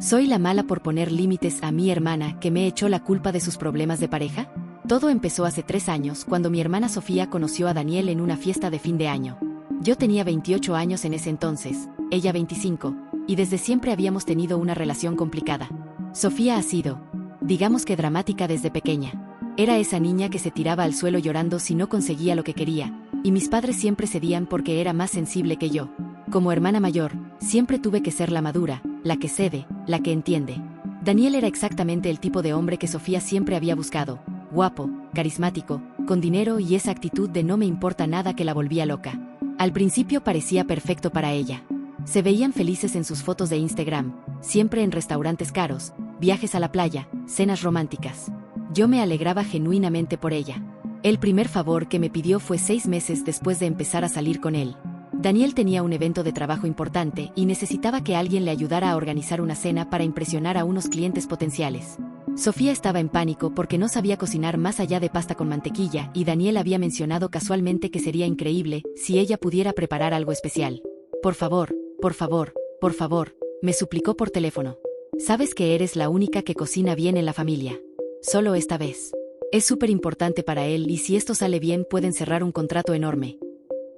¿Soy la mala por poner límites a mi hermana que me echó la culpa de sus problemas de pareja? Todo empezó hace 3 años cuando mi hermana Sofía conoció a Daniel en una fiesta de fin de año. Yo tenía 28 años en ese entonces, ella 25, y desde siempre habíamos tenido una relación complicada. Sofía ha sido, digamos que dramática desde pequeña. Era esa niña que se tiraba al suelo llorando si no conseguía lo que quería, y mis padres siempre cedían porque era más sensible que yo. Como hermana mayor, siempre tuve que ser la madura, la que cede, la que entiende. Daniel era exactamente el tipo de hombre que Sofía siempre había buscado, guapo, carismático, con dinero y esa actitud de no me importa nada que la volvía loca. Al principio parecía perfecto para ella. Se veían felices en sus fotos de Instagram, siempre en restaurantes caros, viajes a la playa, cenas románticas. Yo me alegraba genuinamente por ella. El primer favor que me pidió fue 6 meses después de empezar a salir con él. Daniel tenía un evento de trabajo importante y necesitaba que alguien le ayudara a organizar una cena para impresionar a unos clientes potenciales. Sofía estaba en pánico porque no sabía cocinar más allá de pasta con mantequilla y Daniel había mencionado casualmente que sería increíble si ella pudiera preparar algo especial. Por favor, por favor, por favor, me suplicó por teléfono. Sabes que eres la única que cocina bien en la familia. Solo esta vez. Es súper importante para él y si esto sale bien pueden cerrar un contrato enorme.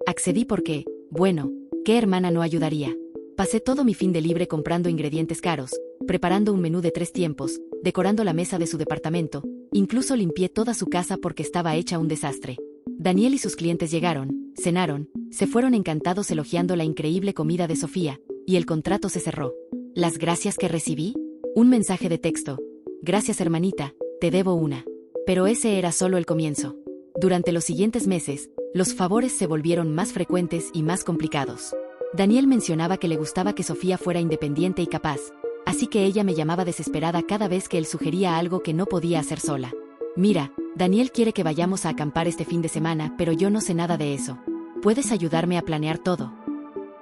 Accedí porque, bueno, ¿qué hermana no ayudaría? Pasé todo mi fin de libre comprando ingredientes caros, preparando un menú de 3 tiempos, decorando la mesa de su departamento, incluso limpié toda su casa porque estaba hecha un desastre. Daniel y sus clientes llegaron, cenaron, se fueron encantados elogiando la increíble comida de Sofía, y el contrato se cerró. ¿Las gracias que recibí? Un mensaje de texto. Gracias hermanita, te debo una. Pero ese era solo el comienzo. Durante los siguientes meses, los favores se volvieron más frecuentes y más complicados. Daniel mencionaba que le gustaba que Sofía fuera independiente y capaz, así que ella me llamaba desesperada cada vez que él sugería algo que no podía hacer sola. Mira, Daniel quiere que vayamos a acampar este fin de semana, pero yo no sé nada de eso. ¿Puedes ayudarme a planear todo?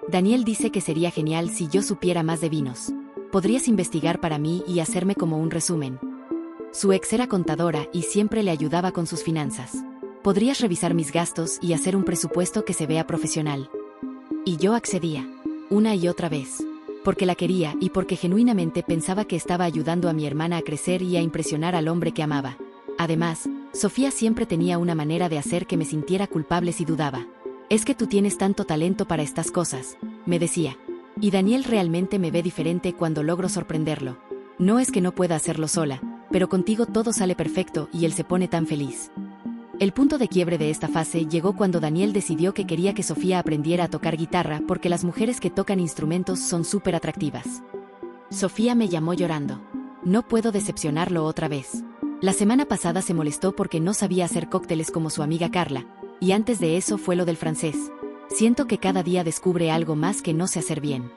Daniel dice que sería genial si yo supiera más de vinos. ¿Podrías investigar para mí y hacerme como un resumen? Su ex era contadora y siempre le ayudaba con sus finanzas. ¿Podrías revisar mis gastos y hacer un presupuesto que se vea profesional? Y yo accedía, una y otra vez, porque la quería y porque genuinamente pensaba que estaba ayudando a mi hermana a crecer y a impresionar al hombre que amaba. Además, Sofía siempre tenía una manera de hacer que me sintiera culpable si dudaba. Es que tú tienes tanto talento para estas cosas, me decía. Y Daniel realmente me ve diferente cuando logro sorprenderlo. No es que no pueda hacerlo sola, pero contigo todo sale perfecto y él se pone tan feliz. El punto de quiebre de esta fase llegó cuando Daniel decidió que quería que Sofía aprendiera a tocar guitarra porque las mujeres que tocan instrumentos son súper atractivas. Sofía me llamó llorando. No puedo decepcionarlo otra vez. La semana pasada se molestó porque no sabía hacer cócteles como su amiga Carla, y antes de eso fue lo del francés. Siento que cada día descubre algo más que no sé hacer bien.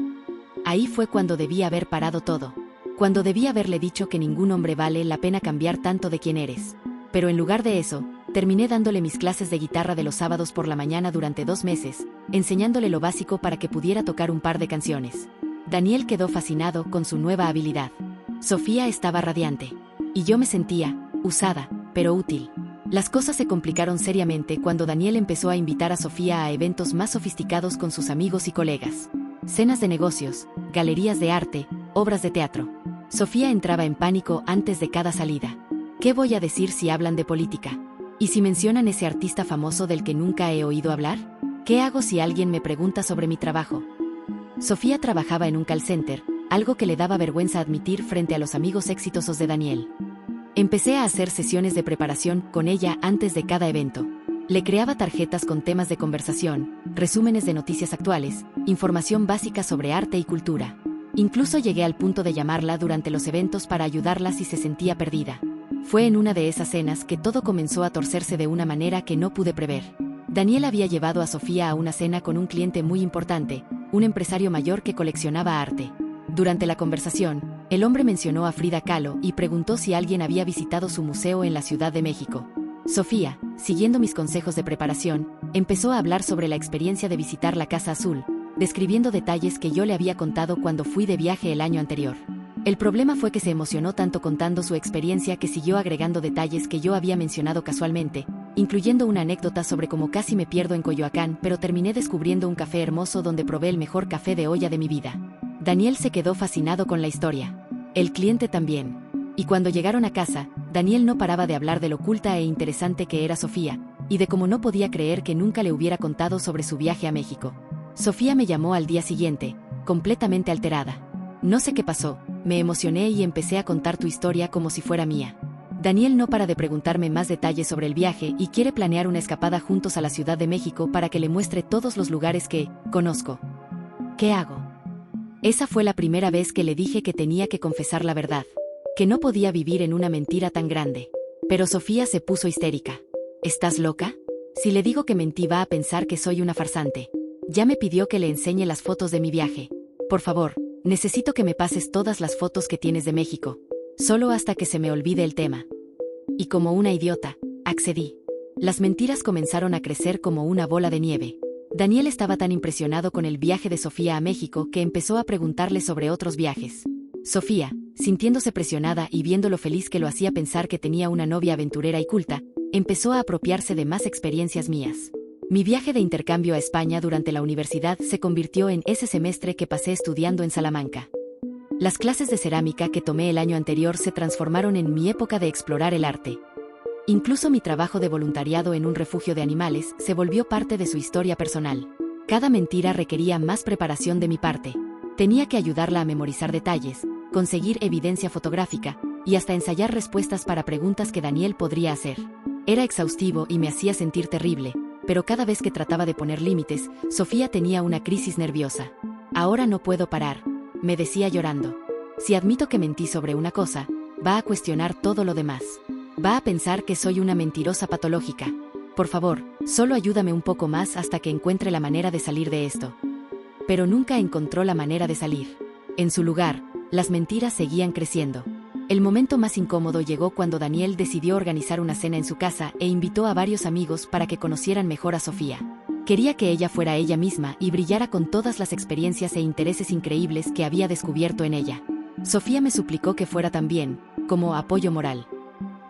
Ahí fue cuando debí haber parado todo. Cuando debí haberle dicho que ningún hombre vale la pena cambiar tanto de quién eres. Pero en lugar de eso, terminé dándole mis clases de guitarra de los sábados por la mañana durante 2 meses, enseñándole lo básico para que pudiera tocar un par de canciones. Daniel quedó fascinado con su nueva habilidad. Sofía estaba radiante. Y yo me sentía, usada, pero útil. Las cosas se complicaron seriamente cuando Daniel empezó a invitar a Sofía a eventos más sofisticados con sus amigos y colegas. Cenas de negocios, galerías de arte, obras de teatro. Sofía entraba en pánico antes de cada salida. ¿Qué voy a decir si hablan de política? ¿Y si mencionan ese artista famoso del que nunca he oído hablar? ¿Qué hago si alguien me pregunta sobre mi trabajo? Sofía trabajaba en un call center, algo que le daba vergüenza admitir frente a los amigos exitosos de Daniel. Empecé a hacer sesiones de preparación con ella antes de cada evento. Le creaba tarjetas con temas de conversación, resúmenes de noticias actuales, información básica sobre arte y cultura. Incluso llegué al punto de llamarla durante los eventos para ayudarla si se sentía perdida. Fue en una de esas cenas que todo comenzó a torcerse de una manera que no pude prever. Daniel había llevado a Sofía a una cena con un cliente muy importante, un empresario mayor que coleccionaba arte. Durante la conversación, el hombre mencionó a Frida Kahlo y preguntó si alguien había visitado su museo en la Ciudad de México. Sofía, siguiendo mis consejos de preparación, empezó a hablar sobre la experiencia de visitar la Casa Azul, describiendo detalles que yo le había contado cuando fui de viaje el año anterior. El problema fue que se emocionó tanto contando su experiencia que siguió agregando detalles que yo había mencionado casualmente, incluyendo una anécdota sobre cómo casi me pierdo en Coyoacán, pero terminé descubriendo un café hermoso donde probé el mejor café de olla de mi vida. Daniel se quedó fascinado con la historia. El cliente también. Y cuando llegaron a casa, Daniel no paraba de hablar de lo culta e interesante que era Sofía, y de cómo no podía creer que nunca le hubiera contado sobre su viaje a México. Sofía me llamó al día siguiente, completamente alterada. No sé qué pasó, me emocioné y empecé a contar tu historia como si fuera mía. Daniel no para de preguntarme más detalles sobre el viaje y quiere planear una escapada juntos a la Ciudad de México para que le muestre todos los lugares que conozco. ¿Qué hago? Esa fue la primera vez que le dije que tenía que confesar la verdad, que no podía vivir en una mentira tan grande. Pero Sofía se puso histérica. ¿Estás loca? Si le digo que mentí va a pensar que soy una farsante. Ya me pidió que le enseñe las fotos de mi viaje. Por favor, necesito que me pases todas las fotos que tienes de México. Solo hasta que se me olvide el tema. Y como una idiota, accedí. Las mentiras comenzaron a crecer como una bola de nieve. Daniel estaba tan impresionado con el viaje de Sofía a México que empezó a preguntarle sobre otros viajes. Sofía, sintiéndose presionada y viendo lo feliz que lo hacía pensar que tenía una novia aventurera y culta, empezó a apropiarse de más experiencias mías. Mi viaje de intercambio a España durante la universidad se convirtió en ese semestre que pasé estudiando en Salamanca. Las clases de cerámica que tomé el año anterior se transformaron en mi época de explorar el arte. Incluso mi trabajo de voluntariado en un refugio de animales se volvió parte de su historia personal. Cada mentira requería más preparación de mi parte. Tenía que ayudarla a memorizar detalles, conseguir evidencia fotográfica, y hasta ensayar respuestas para preguntas que Daniel podría hacer. Era exhaustivo y me hacía sentir terrible, pero cada vez que trataba de poner límites, Sofía tenía una crisis nerviosa. Ahora no puedo parar, me decía llorando. Si admito que mentí sobre una cosa, va a cuestionar todo lo demás. Va a pensar que soy una mentirosa patológica. Por favor, solo ayúdame un poco más hasta que encuentre la manera de salir de esto. Pero nunca encontró la manera de salir. En su lugar, las mentiras seguían creciendo. El momento más incómodo llegó cuando Daniel decidió organizar una cena en su casa e invitó a varios amigos para que conocieran mejor a Sofía. Quería que ella fuera ella misma y brillara con todas las experiencias e intereses increíbles que había descubierto en ella. Sofía me suplicó que fuera también, como apoyo moral.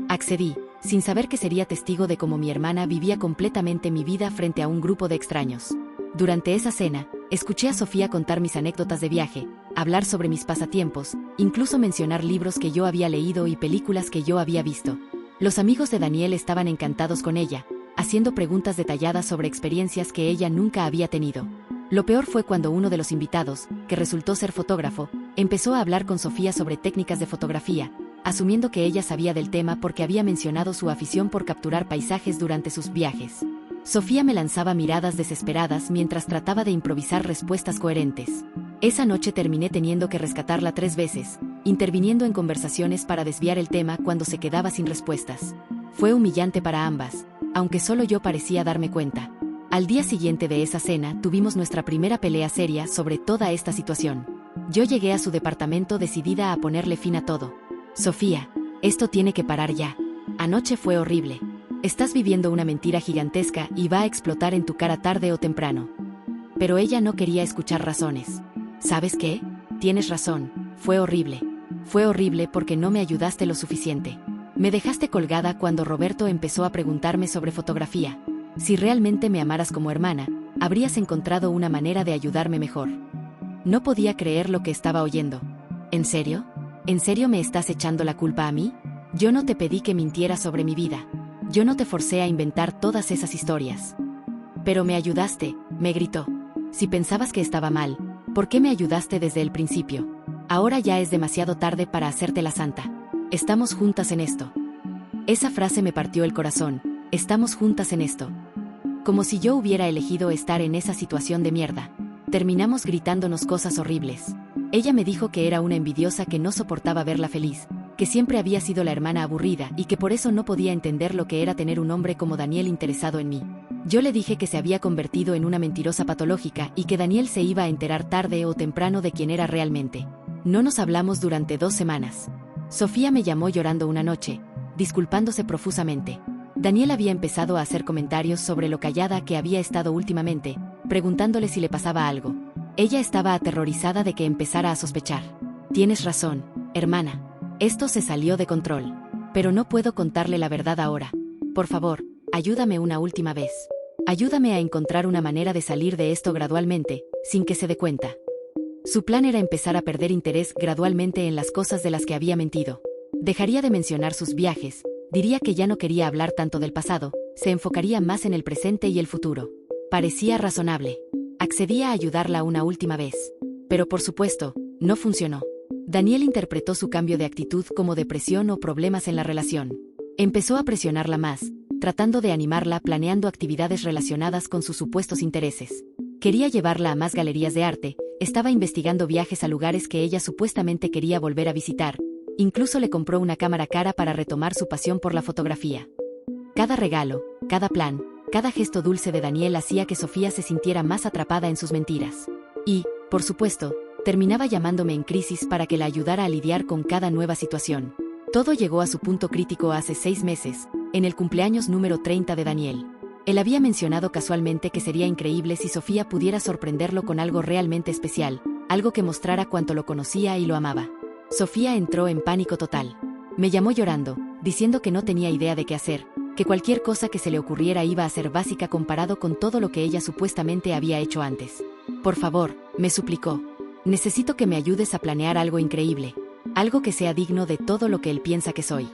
Accedí, sin saber que sería testigo de cómo mi hermana vivía completamente mi vida frente a un grupo de extraños. Durante esa cena, escuché a Sofía contar mis anécdotas de viaje, hablar sobre mis pasatiempos, incluso mencionar libros que yo había leído y películas que yo había visto. Los amigos de Daniel estaban encantados con ella, haciendo preguntas detalladas sobre experiencias que ella nunca había tenido. Lo peor fue cuando uno de los invitados, que resultó ser fotógrafo, empezó a hablar con Sofía sobre técnicas de fotografía, asumiendo que ella sabía del tema porque había mencionado su afición por capturar paisajes durante sus viajes. Sofía me lanzaba miradas desesperadas mientras trataba de improvisar respuestas coherentes. Esa noche terminé teniendo que rescatarla 3 veces, interviniendo en conversaciones para desviar el tema cuando se quedaba sin respuestas. Fue humillante para ambas, aunque solo yo parecía darme cuenta. Al día siguiente de esa cena tuvimos nuestra primera pelea seria sobre toda esta situación. Yo llegué a su departamento decidida a ponerle fin a todo. Sofía, esto tiene que parar ya. Anoche fue horrible. Estás viviendo una mentira gigantesca y va a explotar en tu cara tarde o temprano. Pero ella no quería escuchar razones. ¿Sabes qué? Tienes razón, fue horrible. Fue horrible porque no me ayudaste lo suficiente. Me dejaste colgada cuando Roberto empezó a preguntarme sobre fotografía. Si realmente me amaras como hermana, habrías encontrado una manera de ayudarme mejor. No podía creer lo que estaba oyendo. ¿En serio? ¿En serio me estás echando la culpa a mí? Yo no te pedí que mintieras sobre mi vida. Yo no te forcé a inventar todas esas historias. Pero me ayudaste, me gritó. Si pensabas que estaba mal, ¿por qué me ayudaste desde el principio? Ahora ya es demasiado tarde para hacerte la santa. Estamos juntas en esto. Esa frase me partió el corazón. Estamos juntas en esto. Como si yo hubiera elegido estar en esa situación de mierda. Terminamos gritándonos cosas horribles. Ella me dijo que era una envidiosa que no soportaba verla feliz, que siempre había sido la hermana aburrida y que por eso no podía entender lo que era tener un hombre como Daniel interesado en mí. Yo le dije que se había convertido en una mentirosa patológica y que Daniel se iba a enterar tarde o temprano de quién era realmente. No nos hablamos durante 2 semanas. Sofía me llamó llorando una noche, disculpándose profusamente. Daniel había empezado a hacer comentarios sobre lo callada que había estado últimamente, preguntándole si le pasaba algo. Ella estaba aterrorizada de que empezara a sospechar. Tienes razón, hermana. Esto se salió de control. Pero no puedo contarle la verdad ahora. Por favor, ayúdame una última vez. Ayúdame a encontrar una manera de salir de esto gradualmente, sin que se dé cuenta. Su plan era empezar a perder interés gradualmente en las cosas de las que había mentido. Dejaría de mencionar sus viajes, diría que ya no quería hablar tanto del pasado, se enfocaría más en el presente y el futuro. Parecía razonable. Accedí a ayudarla una última vez. Pero por supuesto, no funcionó. Daniel interpretó su cambio de actitud como depresión o problemas en la relación. Empezó a presionarla más, tratando de animarla planeando actividades relacionadas con sus supuestos intereses. Quería llevarla a más galerías de arte, estaba investigando viajes a lugares que ella supuestamente quería volver a visitar. Incluso le compró una cámara cara para retomar su pasión por la fotografía. Cada regalo, cada plan, cada gesto dulce de Daniel hacía que Sofía se sintiera más atrapada en sus mentiras. Y, por supuesto, terminaba llamándome en crisis para que la ayudara a lidiar con cada nueva situación. Todo llegó a su punto crítico hace 6 meses, en el cumpleaños número 30 de Daniel. Él había mencionado casualmente que sería increíble si Sofía pudiera sorprenderlo con algo realmente especial, algo que mostrara cuánto lo conocía y lo amaba. Sofía entró en pánico total. Me llamó llorando, diciendo que no tenía idea de qué hacer, que cualquier cosa que se le ocurriera iba a ser básica comparado con todo lo que ella supuestamente había hecho antes. Por favor, me suplicó. Necesito que me ayudes a planear algo increíble, algo que sea digno de todo lo que él piensa que soy.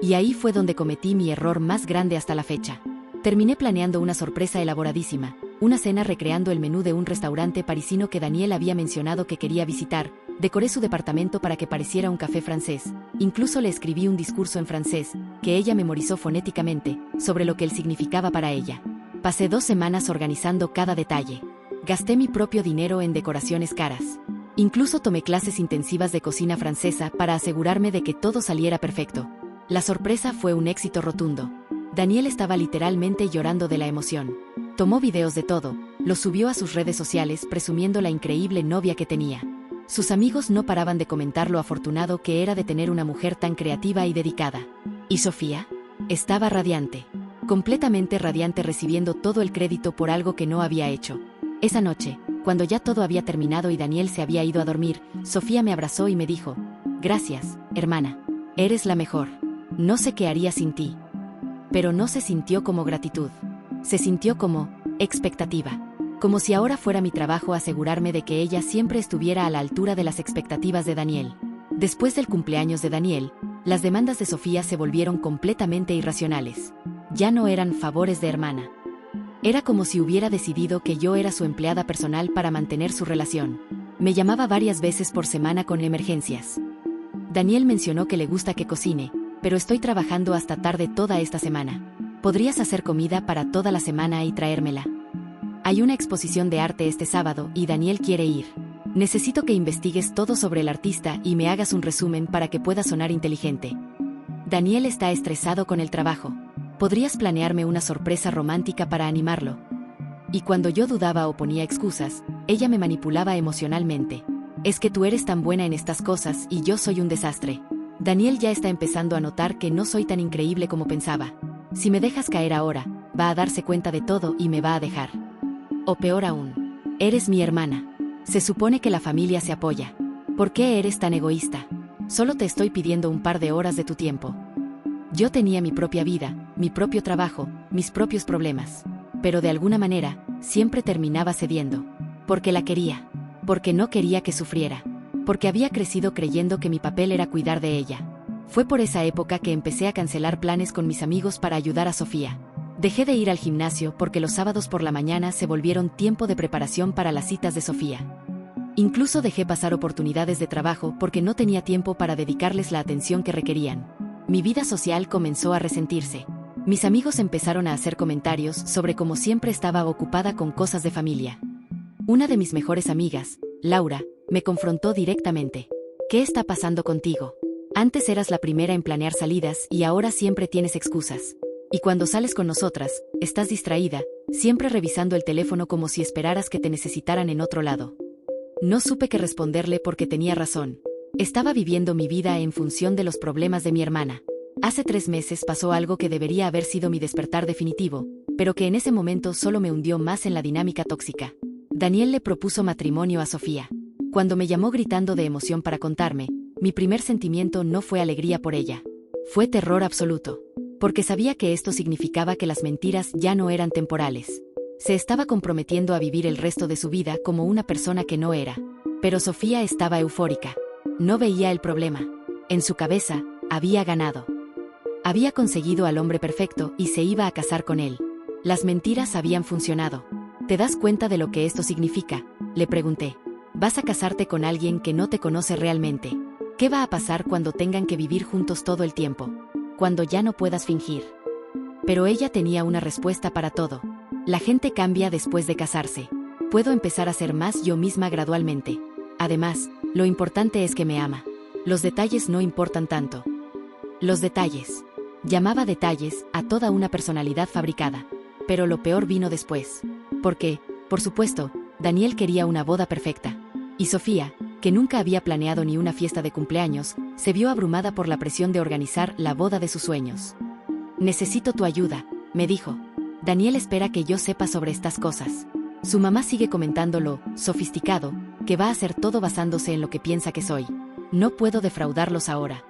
Y ahí fue donde cometí mi error más grande hasta la fecha. Terminé planeando una sorpresa elaboradísima, una cena recreando el menú de un restaurante parisino que Daniel había mencionado que quería visitar. Decoré su departamento para que pareciera un café francés. Incluso le escribí un discurso en francés, que ella memorizó fonéticamente, sobre lo que él significaba para ella. Pasé 2 semanas organizando cada detalle. Gasté mi propio dinero en decoraciones caras. Incluso tomé clases intensivas de cocina francesa para asegurarme de que todo saliera perfecto. La sorpresa fue un éxito rotundo. Daniel estaba literalmente llorando de la emoción. Tomó videos de todo, los subió a sus redes sociales presumiendo la increíble novia que tenía. Sus amigos no paraban de comentar lo afortunado que era de tener una mujer tan creativa y dedicada. ¿Y Sofía? Estaba radiante. Completamente radiante, recibiendo todo el crédito por algo que no había hecho. Esa noche, cuando ya todo había terminado y Daniel se había ido a dormir, Sofía me abrazó y me dijo: «Gracias, hermana. Eres la mejor. No sé qué haría sin ti». Pero no se sintió como gratitud. Se sintió como expectativa. Como si ahora fuera mi trabajo asegurarme de que ella siempre estuviera a la altura de las expectativas de Daniel. Después del cumpleaños de Daniel, las demandas de Sofía se volvieron completamente irracionales. Ya no eran favores de hermana. Era como si hubiera decidido que yo era su empleada personal para mantener su relación. Me llamaba varias veces por semana con emergencias. Daniel mencionó que le gusta que cocine, pero estoy trabajando hasta tarde toda esta semana. ¿Podrías hacer comida para toda la semana y traérmela? Hay una exposición de arte este sábado y Daniel quiere ir. Necesito que investigues todo sobre el artista y me hagas un resumen para que pueda sonar inteligente. Daniel está estresado con el trabajo. ¿Podrías planearme una sorpresa romántica para animarlo? Y cuando yo dudaba o ponía excusas, ella me manipulaba emocionalmente. Es que tú eres tan buena en estas cosas y yo soy un desastre. Daniel ya está empezando a notar que no soy tan increíble como pensaba. Si me dejas caer ahora, va a darse cuenta de todo y me va a dejar. O peor aún, eres mi hermana. Se supone que la familia se apoya. ¿Por qué eres tan egoísta? Solo te estoy pidiendo un par de horas de tu tiempo. Yo tenía mi propia vida, mi propio trabajo, mis propios problemas. Pero de alguna manera, siempre terminaba cediendo. Porque la quería. Porque no quería que sufriera. Porque había crecido creyendo que mi papel era cuidar de ella. Fue por esa época que empecé a cancelar planes con mis amigos para ayudar a Sofía. Dejé de ir al gimnasio porque los sábados por la mañana se volvieron tiempo de preparación para las citas de Sofía. Incluso dejé pasar oportunidades de trabajo porque no tenía tiempo para dedicarles la atención que requerían. Mi vida social comenzó a resentirse. Mis amigos empezaron a hacer comentarios sobre cómo siempre estaba ocupada con cosas de familia. Una de mis mejores amigas, Laura, me confrontó directamente. ¿Qué está pasando contigo? Antes eras la primera en planear salidas y ahora siempre tienes excusas. Y cuando sales con nosotras, estás distraída, siempre revisando el teléfono como si esperaras que te necesitaran en otro lado. No supe qué responderle porque tenía razón. Estaba viviendo mi vida en función de los problemas de mi hermana. Hace 3 meses pasó algo que debería haber sido mi despertar definitivo, pero que en ese momento solo me hundió más en la dinámica tóxica. Daniel le propuso matrimonio a Sofía. Cuando me llamó gritando de emoción para contarme, mi primer sentimiento no fue alegría por ella. Fue terror absoluto. Porque sabía que esto significaba que las mentiras ya no eran temporales. Se estaba comprometiendo a vivir el resto de su vida como una persona que no era. Pero Sofía estaba eufórica. No veía el problema. En su cabeza, había ganado. Había conseguido al hombre perfecto y se iba a casar con él. Las mentiras habían funcionado. ¿Te das cuenta de lo que esto significa?, le pregunté. Vas a casarte con alguien que no te conoce realmente. ¿Qué va a pasar cuando tengan que vivir juntos todo el tiempo? Cuando ya no puedas fingir. Pero ella tenía una respuesta para todo. La gente cambia después de casarse. Puedo empezar a ser más yo misma gradualmente. Además, lo importante es que me ama. Los detalles no importan tanto. Los detalles. Llamaba detalles a toda una personalidad fabricada. Pero lo peor vino después. Porque, por supuesto, Daniel quería una boda perfecta. Y Sofía, que nunca había planeado ni una fiesta de cumpleaños, se vio abrumada por la presión de organizar la boda de sus sueños. Necesito tu ayuda, me dijo. Daniel espera que yo sepa sobre estas cosas. Su mamá sigue comentando lo sofisticado que va a hacer todo basándose en lo que piensa que soy. No puedo defraudarlos ahora.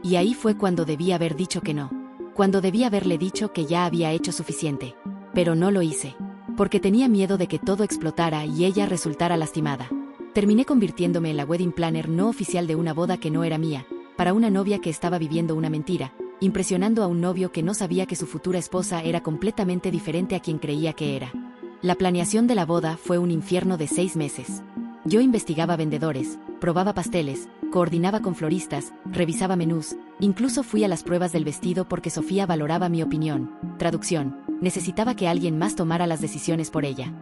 Y ahí fue cuando debí haber dicho que no. Cuando debí haberle dicho que ya había hecho suficiente. Pero no lo hice. Porque tenía miedo de que todo explotara y ella resultara lastimada. Terminé convirtiéndome en la wedding planner no oficial de una boda que no era mía, para una novia que estaba viviendo una mentira, impresionando a un novio que no sabía que su futura esposa era completamente diferente a quien creía que era. La planeación de la boda fue un infierno de 6 meses. Yo investigaba vendedores, probaba pasteles, coordinaba con floristas, revisaba menús, incluso fui a las pruebas del vestido porque Sofía valoraba mi opinión. Traducción, necesitaba que alguien más tomara las decisiones por ella.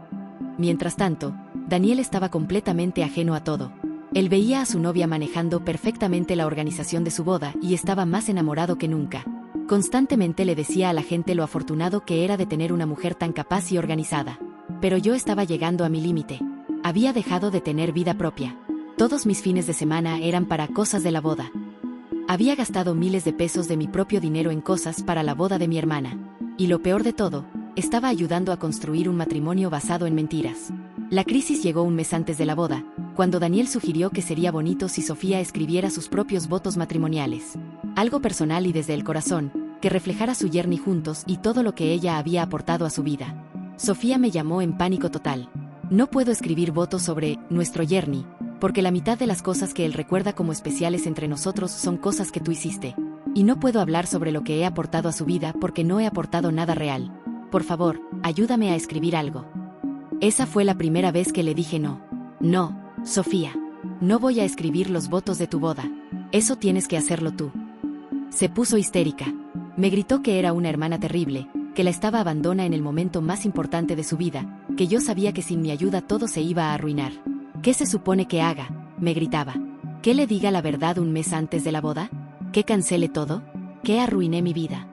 Mientras tanto, Daniel estaba completamente ajeno a todo. Él veía a su novia manejando perfectamente la organización de su boda y estaba más enamorado que nunca. Constantemente le decía a la gente lo afortunado que era de tener una mujer tan capaz y organizada. Pero yo estaba llegando a mi límite. Había dejado de tener vida propia. Todos mis fines de semana eran para cosas de la boda. Había gastado miles de pesos de mi propio dinero en cosas para la boda de mi hermana. Y lo peor de todo, estaba ayudando a construir un matrimonio basado en mentiras. La crisis llegó un mes antes de la boda, cuando Daniel sugirió que sería bonito si Sofía escribiera sus propios votos matrimoniales. Algo personal y desde el corazón, que reflejara su journey juntos y todo lo que ella había aportado a su vida. Sofía me llamó en pánico total. No puedo escribir votos sobre nuestro journey, porque la mitad de las cosas que él recuerda como especiales entre nosotros son cosas que tú hiciste. Y no puedo hablar sobre lo que he aportado a su vida porque no he aportado nada real. Por favor, ayúdame a escribir algo. Esa fue la primera vez que le dije no. No, Sofía. No voy a escribir los votos de tu boda. Eso tienes que hacerlo tú. Se puso histérica. Me gritó que era una hermana terrible, que la estaba abandona en el momento más importante de su vida, que yo sabía que sin mi ayuda todo se iba a arruinar. ¿Qué se supone que haga?, me gritaba. ¿Que le diga la verdad un mes antes de la boda? ¿Que cancele todo? ¿Que arruiné mi vida?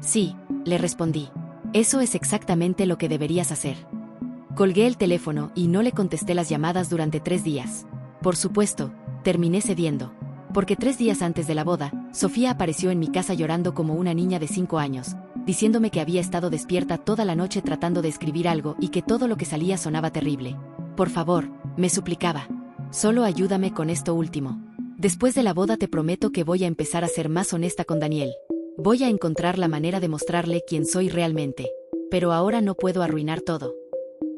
Sí, le respondí. Eso es exactamente lo que deberías hacer. Colgué el teléfono y no le contesté las llamadas durante 3 días. Por supuesto, terminé cediendo. Porque 3 días antes de la boda, Sofía apareció en mi casa llorando como una niña de 5 años, diciéndome que había estado despierta toda la noche tratando de escribir algo y que todo lo que salía sonaba terrible. Por favor, me suplicaba. Solo ayúdame con esto último. Después de la boda te prometo que voy a empezar a ser más honesta con Daniel. Voy a encontrar la manera de mostrarle quién soy realmente. Pero ahora no puedo arruinar todo.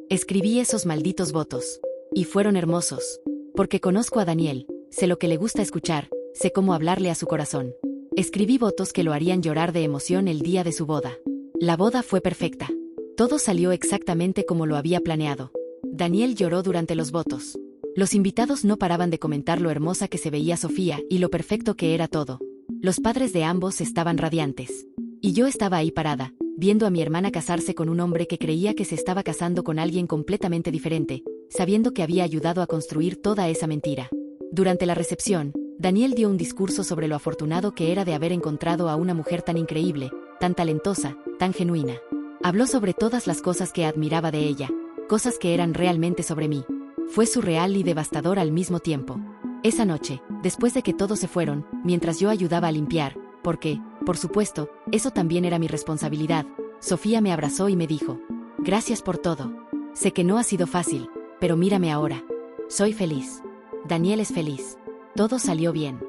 Escribí esos malditos votos. Y fueron hermosos. Porque conozco a Daniel, sé lo que le gusta escuchar, sé cómo hablarle a su corazón. Escribí votos que lo harían llorar de emoción el día de su boda. La boda fue perfecta. Todo salió exactamente como lo había planeado. Daniel lloró durante los votos. Los invitados no paraban de comentar lo hermosa que se veía Sofía y lo perfecto que era todo. Los padres de ambos estaban radiantes. Y yo estaba ahí parada, viendo a mi hermana casarse con un hombre que creía que se estaba casando con alguien completamente diferente, sabiendo que había ayudado a construir toda esa mentira. Durante la recepción, Daniel dio un discurso sobre lo afortunado que era de haber encontrado a una mujer tan increíble, tan talentosa, tan genuina. Habló sobre todas las cosas que admiraba de ella, cosas que eran realmente sobre mí. Fue surreal y devastador al mismo tiempo. Esa noche, después de que todos se fueron, mientras yo ayudaba a limpiar, porque, por supuesto, eso también era mi responsabilidad, Sofía me abrazó y me dijo: gracias por todo. Sé que no ha sido fácil, pero mírame ahora. Soy feliz. Daniel es feliz. Todo salió bien.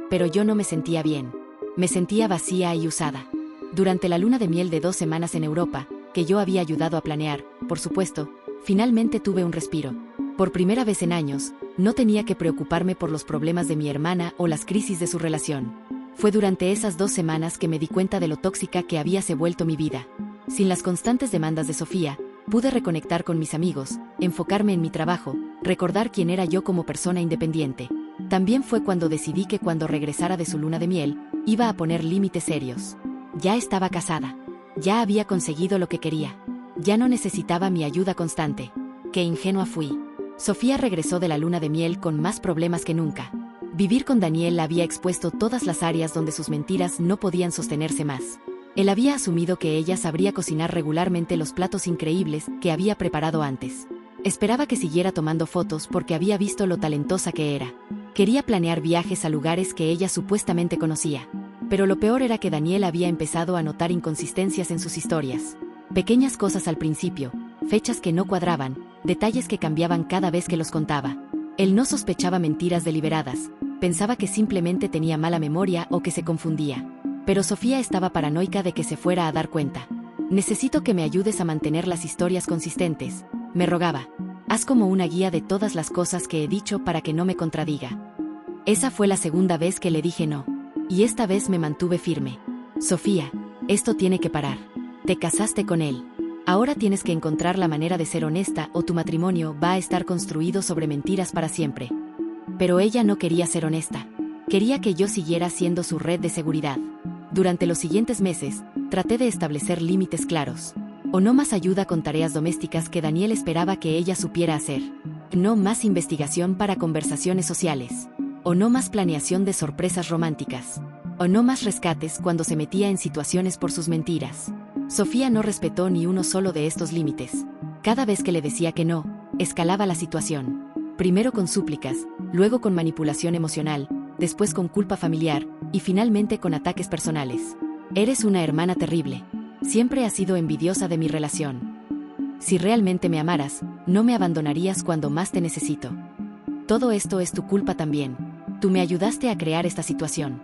Pero yo no me sentía bien. Me sentía vacía y usada. Durante la luna de miel de 2 semanas en Europa, que yo había ayudado a planear, por supuesto, finalmente tuve un respiro. Por primera vez en años, No tenía que preocuparme por los problemas de mi hermana o las crisis de su relación. Fue durante esas 2 semanas que me di cuenta de lo tóxica que habíase vuelto mi vida. Sin las constantes demandas de Sofía, pude reconectar con mis amigos, enfocarme en mi trabajo, recordar quién era yo como persona independiente. También fue cuando decidí que cuando regresara de su luna de miel, iba a poner límites serios. Ya estaba casada. Ya había conseguido lo que quería. Ya no necesitaba mi ayuda constante. Qué ingenua fui. Sofía regresó de la luna de miel con más problemas que nunca. Vivir con Daniel había expuesto todas las áreas donde sus mentiras no podían sostenerse más. Él había asumido que ella sabría cocinar regularmente los platos increíbles que había preparado antes. Esperaba que siguiera tomando fotos porque había visto lo talentosa que era. Quería planear viajes a lugares que ella supuestamente conocía. Pero lo peor era que Daniel había empezado a notar inconsistencias en sus historias. Pequeñas cosas al principio, fechas que no cuadraban, detalles que cambiaban cada vez que los contaba. Él no sospechaba mentiras deliberadas, pensaba que simplemente tenía mala memoria o que se confundía. Pero Sofía estaba paranoica de que se fuera a dar cuenta. «Necesito que me ayudes a mantener las historias consistentes», me rogaba. «Haz como una guía de todas las cosas que he dicho para que no me contradiga». Esa fue la segunda vez que le dije no. Y esta vez me mantuve firme. «Sofía, esto tiene que parar. Te casaste con él. Ahora tienes que encontrar la manera de ser honesta o tu matrimonio va a estar construido sobre mentiras para siempre». Pero ella no quería ser honesta. Quería que yo siguiera siendo su red de seguridad. Durante los siguientes meses, traté de establecer límites claros. O no más ayuda con tareas domésticas que Daniel esperaba que ella supiera hacer. No más investigación para conversaciones sociales. O no más planeación de sorpresas románticas. O no más rescates cuando se metía en situaciones por sus mentiras. Sofía no respetó ni uno solo de estos límites. Cada vez que le decía que no, escalaba la situación. Primero con súplicas, luego con manipulación emocional, después con culpa familiar, y finalmente con ataques personales. «Eres una hermana terrible. Siempre has sido envidiosa de mi relación. Si realmente me amaras, no me abandonarías cuando más te necesito. Todo esto es tu culpa también. Tú me ayudaste a crear esta situación».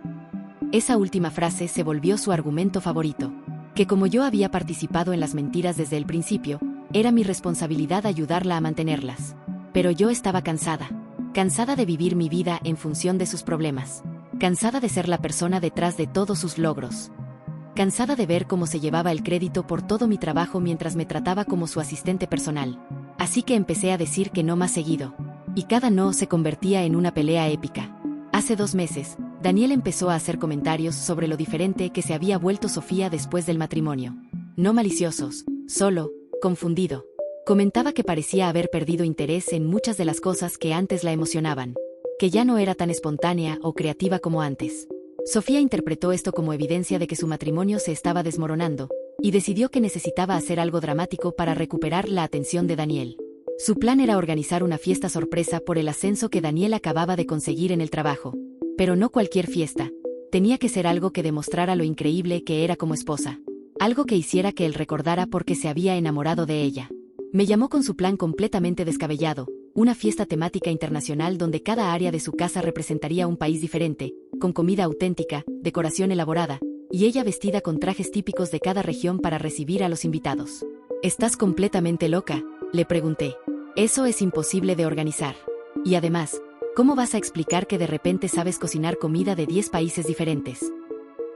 Esa última frase se volvió su argumento favorito. Que como yo había participado en las mentiras desde el principio, era mi responsabilidad ayudarla a mantenerlas. Pero yo estaba cansada. Cansada de vivir mi vida en función de sus problemas. Cansada de ser la persona detrás de todos sus logros. Cansada de ver cómo se llevaba el crédito por todo mi trabajo mientras me trataba como su asistente personal. Así que empecé a decir que no más seguido. Y cada no se convertía en una pelea épica. Hace 2 meses, Daniel empezó a hacer comentarios sobre lo diferente que se había vuelto Sofía después del matrimonio. No maliciosos, solo confundido. Comentaba que parecía haber perdido interés en muchas de las cosas que antes la emocionaban. Que ya no era tan espontánea o creativa como antes. Sofía interpretó esto como evidencia de que su matrimonio se estaba desmoronando, y decidió que necesitaba hacer algo dramático para recuperar la atención de Daniel. Su plan era organizar una fiesta sorpresa por el ascenso que Daniel acababa de conseguir en el trabajo. Pero no cualquier fiesta. Tenía que ser algo que demostrara lo increíble que era como esposa. Algo que hiciera que él recordara por qué se había enamorado de ella. Me llamó con su plan completamente descabellado, una fiesta temática internacional donde cada área de su casa representaría un país diferente, con comida auténtica, decoración elaborada, y ella vestida con trajes típicos de cada región para recibir a los invitados. «¿Estás completamente loca?», le pregunté. «Eso es imposible de organizar. Y además, ¿cómo vas a explicar que de repente sabes cocinar comida de 10 países diferentes?».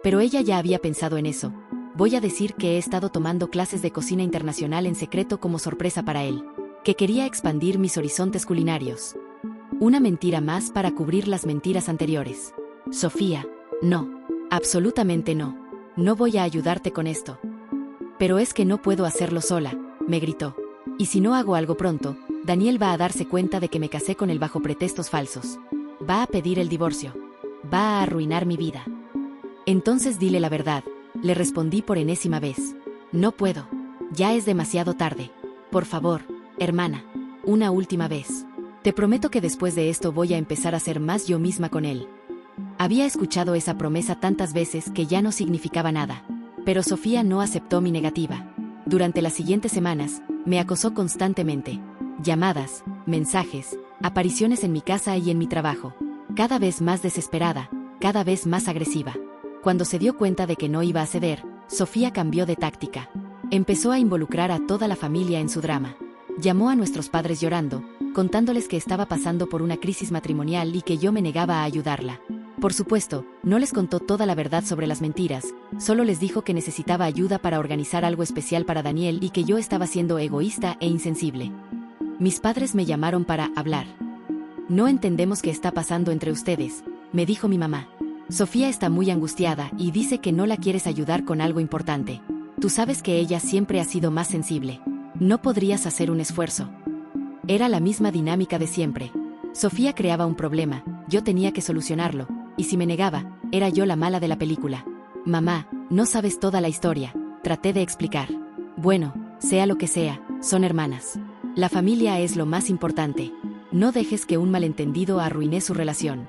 Pero ella ya había pensado en eso. «Voy a decir que he estado tomando clases de cocina internacional en secreto como sorpresa para él. Que quería expandir mis horizontes culinarios». Una mentira más para cubrir las mentiras anteriores. «Sofía, no. Absolutamente no. No voy a ayudarte con esto». «Pero es que no puedo hacerlo sola», me gritó. «Y si no hago algo pronto, Daniel va a darse cuenta de que me casé con él bajo pretextos falsos. Va a pedir el divorcio. Va a arruinar mi vida». «Entonces dile la verdad», le respondí por enésima vez. «No puedo. Ya es demasiado tarde. Por favor, hermana, una última vez. Te prometo que después de esto voy a empezar a ser más yo misma con él». Había escuchado esa promesa tantas veces que ya no significaba nada. Pero Sofía no aceptó mi negativa. Durante las siguientes semanas, me acosó constantemente. Llamadas, mensajes, apariciones en mi casa y en mi trabajo. Cada vez más desesperada, cada vez más agresiva. Cuando se dio cuenta de que no iba a ceder, Sofía cambió de táctica. Empezó a involucrar a toda la familia en su drama. Llamó a nuestros padres llorando, contándoles que estaba pasando por una crisis matrimonial y que yo me negaba a ayudarla. Por supuesto, no les contó toda la verdad sobre las mentiras, solo les dijo que necesitaba ayuda para organizar algo especial para Daniel y que yo estaba siendo egoísta e insensible. Mis padres me llamaron para hablar. No entendemos qué está pasando entre ustedes, me dijo mi mamá. Sofía está muy angustiada y dice que no la quieres ayudar con algo importante. Tú sabes que ella siempre ha sido más sensible. ¿No podrías hacer un esfuerzo? Era la misma dinámica de siempre. Sofía creaba un problema, yo tenía que solucionarlo, y si me negaba, era yo la mala de la película. Mamá, no sabes toda la historia, traté de explicar. Bueno, sea lo que sea, son hermanas. La familia es lo más importante. No dejes que un malentendido arruine su relación.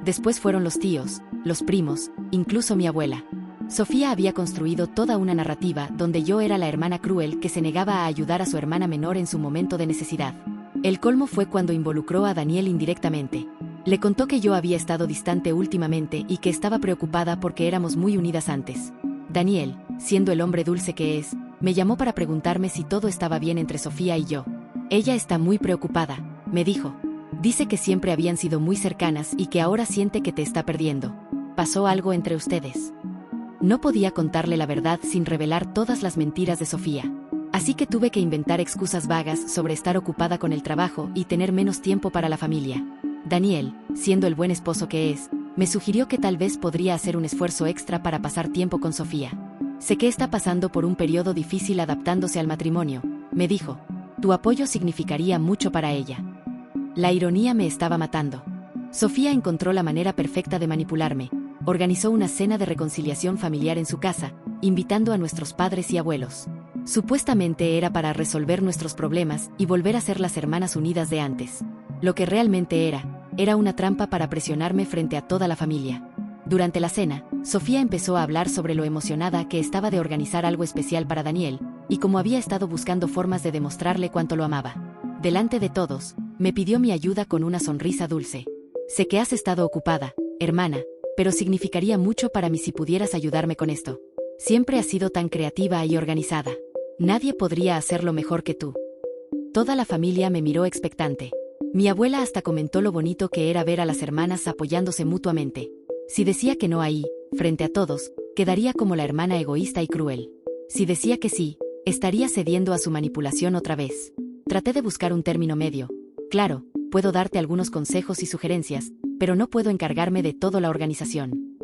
Después fueron los tíos, los primos, incluso mi abuela. Sofía había construido toda una narrativa donde yo era la hermana cruel que se negaba a ayudar a su hermana menor en su momento de necesidad. El colmo fue cuando involucró a Daniel indirectamente. Le contó que yo había estado distante últimamente y que estaba preocupada porque éramos muy unidas antes. Daniel, siendo el hombre dulce que es, me llamó para preguntarme si todo estaba bien entre Sofía y yo. Ella está muy preocupada, me dijo. Dice que siempre habían sido muy cercanas y que ahora siente que te está perdiendo. ¿Pasó algo entre ustedes? No podía contarle la verdad sin revelar todas las mentiras de Sofía. Así que tuve que inventar excusas vagas sobre estar ocupada con el trabajo y tener menos tiempo para la familia. Daniel, siendo el buen esposo que es, me sugirió que tal vez podría hacer un esfuerzo extra para pasar tiempo con Sofía. Sé que está pasando por un periodo difícil adaptándose al matrimonio, me dijo. Tu apoyo significaría mucho para ella. La ironía me estaba matando. Sofía encontró la manera perfecta de manipularme. Organizó una cena de reconciliación familiar en su casa, invitando a nuestros padres y abuelos. Supuestamente era para resolver nuestros problemas y volver a ser las hermanas unidas de antes. Lo que realmente era una trampa para presionarme frente a toda la familia. Durante la cena, Sofía empezó a hablar sobre lo emocionada que estaba de organizar algo especial para Daniel, y cómo había estado buscando formas de demostrarle cuánto lo amaba. Delante de todos, me pidió mi ayuda con una sonrisa dulce. Sé que has estado ocupada, hermana, pero significaría mucho para mí si pudieras ayudarme con esto. Siempre has sido tan creativa y organizada. Nadie podría hacerlo mejor que tú. Toda la familia me miró expectante. Mi abuela hasta comentó lo bonito que era ver a las hermanas apoyándose mutuamente. Si decía que no ahí, frente a todos, quedaría como la hermana egoísta y cruel. Si decía que sí, estaría cediendo a su manipulación otra vez. Traté de buscar un término medio. Claro, puedo darte algunos consejos y sugerencias, pero no puedo encargarme de toda la organización.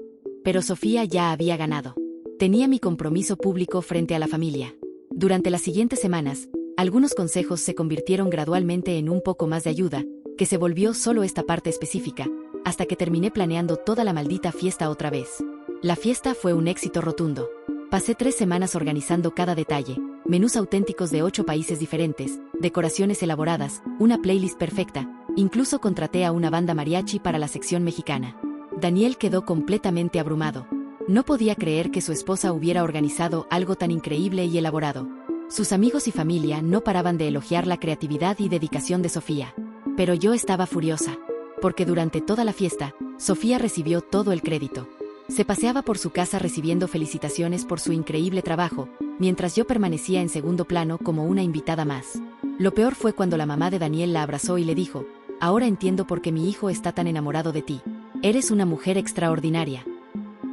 Pero Sofía ya había ganado. Tenía mi compromiso público frente a la familia. Durante las siguientes semanas, algunos consejos se convirtieron gradualmente en un poco más de ayuda, que se volvió solo esta parte específica, hasta que terminé planeando toda la maldita fiesta otra vez. La fiesta fue un éxito rotundo. Pasé 3 semanas organizando cada detalle, menús auténticos de 8 países diferentes, decoraciones elaboradas, una playlist perfecta, incluso contraté a una banda mariachi para la sección mexicana. Daniel quedó completamente abrumado. No podía creer que su esposa hubiera organizado algo tan increíble y elaborado. Sus amigos y familia no paraban de elogiar la creatividad y dedicación de Sofía. Pero yo estaba furiosa. Porque durante toda la fiesta, Sofía recibió todo el crédito. Se paseaba por su casa recibiendo felicitaciones por su increíble trabajo, mientras yo permanecía en segundo plano como una invitada más. Lo peor fue cuando la mamá de Daniel la abrazó y le dijo: ahora entiendo por qué mi hijo está tan enamorado de ti. Eres una mujer extraordinaria.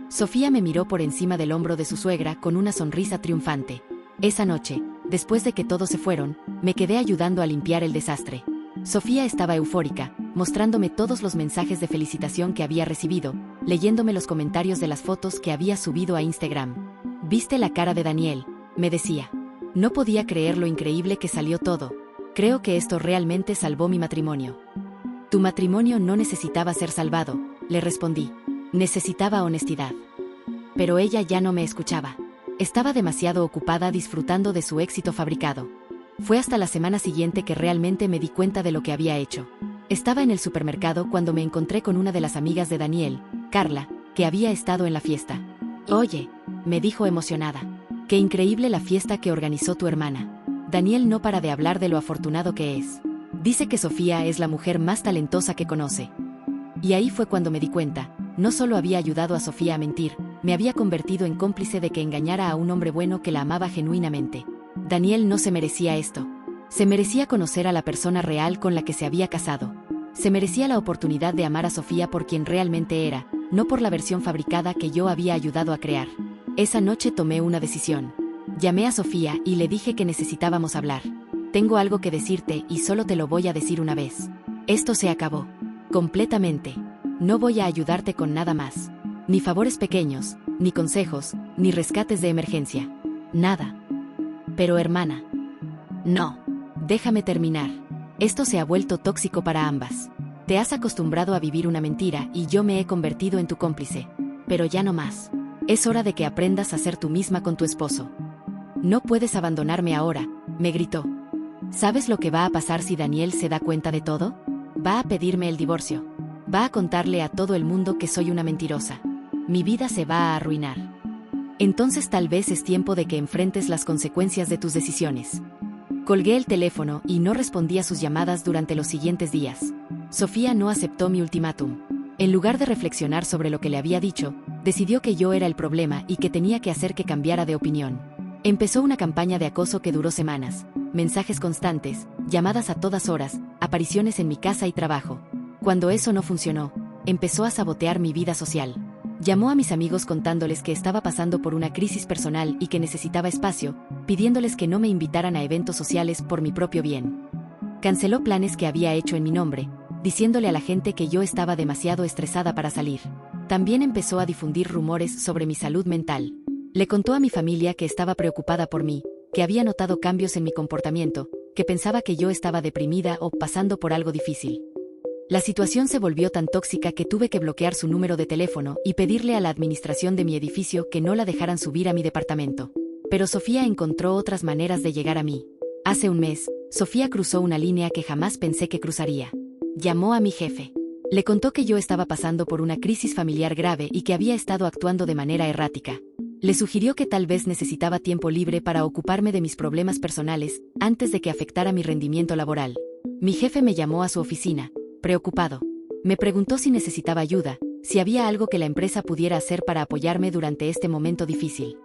Sofía me miró por encima del hombro de su suegra con una sonrisa triunfante. Esa noche, después de que todos se fueron, me quedé ayudando a limpiar el desastre. Sofía estaba eufórica, mostrándome todos los mensajes de felicitación que había recibido, leyéndome los comentarios de las fotos que había subido a Instagram. ¿Viste la cara de Daniel?, me decía. No podía creer lo increíble que salió todo. Creo que esto realmente salvó mi matrimonio. Tu matrimonio no necesitaba ser salvado, le respondí. Necesitaba honestidad. Pero ella ya no me escuchaba. Estaba demasiado ocupada disfrutando de su éxito fabricado. Fue hasta la semana siguiente que realmente me di cuenta de lo que había hecho. Estaba en el supermercado cuando me encontré con una de las amigas de Daniel, Carla, que había estado en la fiesta. Oye, me dijo emocionada. Qué increíble la fiesta que organizó tu hermana. Daniel no para de hablar de lo afortunado que es. Dice que Sofía es la mujer más talentosa que conoce. Y ahí fue cuando me di cuenta, no solo había ayudado a Sofía a mentir, me había convertido en cómplice de que engañara a un hombre bueno que la amaba genuinamente. Daniel no se merecía esto. Se merecía conocer a la persona real con la que se había casado. Se merecía la oportunidad de amar a Sofía por quien realmente era, no por la versión fabricada que yo había ayudado a crear. Esa noche tomé una decisión. Llamé a Sofía y le dije que necesitábamos hablar. Tengo algo que decirte y solo te lo voy a decir una vez. Esto se acabó. Completamente. No voy a ayudarte con nada más. Ni favores pequeños, ni consejos, ni rescates de emergencia. Nada. Pero hermana. No. Déjame terminar. Esto se ha vuelto tóxico para ambas. Te has acostumbrado a vivir una mentira y yo me he convertido en tu cómplice. Pero ya no más. Es hora de que aprendas a ser tú misma con tu esposo. No puedes abandonarme ahora, me gritó. ¿Sabes lo que va a pasar si Daniel se da cuenta de todo? Va a pedirme el divorcio. Va a contarle a todo el mundo que soy una mentirosa. Mi vida se va a arruinar. Entonces tal vez es tiempo de que enfrentes las consecuencias de tus decisiones. Colgué el teléfono y no respondí a sus llamadas durante los siguientes días. Sofía no aceptó mi ultimátum. En lugar de reflexionar sobre lo que le había dicho, decidió que yo era el problema y que tenía que hacer que cambiara de opinión. Empezó una campaña de acoso que duró semanas. Mensajes constantes, llamadas a todas horas, apariciones en mi casa y trabajo. Cuando eso no funcionó, empezó a sabotear mi vida social. Llamó a mis amigos contándoles que estaba pasando por una crisis personal y que necesitaba espacio, pidiéndoles que no me invitaran a eventos sociales por mi propio bien. Canceló planes que había hecho en mi nombre, diciéndole a la gente que yo estaba demasiado estresada para salir. También empezó a difundir rumores sobre mi salud mental. Le contó a mi familia que estaba preocupada por mí, que había notado cambios en mi comportamiento, que pensaba que yo estaba deprimida o pasando por algo difícil. La situación se volvió tan tóxica que tuve que bloquear su número de teléfono y pedirle a la administración de mi edificio que no la dejaran subir a mi departamento. Pero Sofía encontró otras maneras de llegar a mí. Hace un mes, Sofía cruzó una línea que jamás pensé que cruzaría. Llamó a mi jefe. Le contó que yo estaba pasando por una crisis familiar grave y que había estado actuando de manera errática. Le sugirió que tal vez necesitaba tiempo libre para ocuparme de mis problemas personales antes de que afectara mi rendimiento laboral. Mi jefe me llamó a su oficina, preocupado. Me preguntó si necesitaba ayuda, si había algo que la empresa pudiera hacer para apoyarme durante este momento difícil.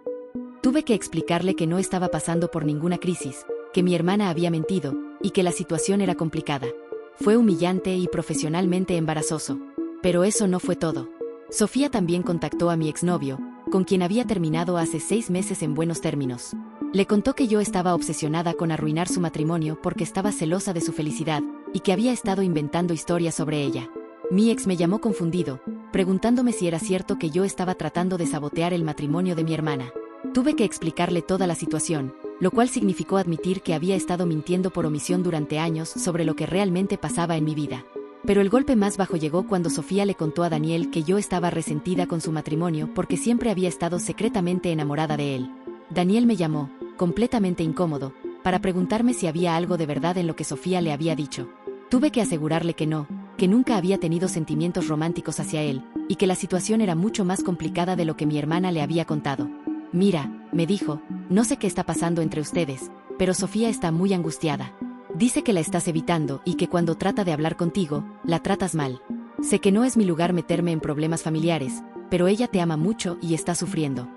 Tuve que explicarle que no estaba pasando por ninguna crisis, que mi hermana había mentido y que la situación era complicada. Fue humillante y profesionalmente embarazoso. Pero eso no fue todo. Sofía también contactó a mi exnovio, con quien había terminado hace 6 meses en buenos términos. Le contó que yo estaba obsesionada con arruinar su matrimonio porque estaba celosa de su felicidad y que había estado inventando historias sobre ella. Mi ex me llamó confundido, preguntándome si era cierto que yo estaba tratando de sabotear el matrimonio de mi hermana. Tuve que explicarle toda la situación, lo cual significó admitir que había estado mintiendo por omisión durante años sobre lo que realmente pasaba en mi vida. Pero el golpe más bajo llegó cuando Sofía le contó a Daniel que yo estaba resentida con su matrimonio porque siempre había estado secretamente enamorada de él. Daniel me llamó, completamente incómodo, para preguntarme si había algo de verdad en lo que Sofía le había dicho. Tuve que asegurarle que no, que nunca había tenido sentimientos románticos hacia él, y que la situación era mucho más complicada de lo que mi hermana le había contado. Mira, me dijo, no sé qué está pasando entre ustedes, pero Sofía está muy angustiada. Dice que la estás evitando y que cuando trata de hablar contigo, la tratas mal. Sé que no es mi lugar meterme en problemas familiares, pero ella te ama mucho y está sufriendo.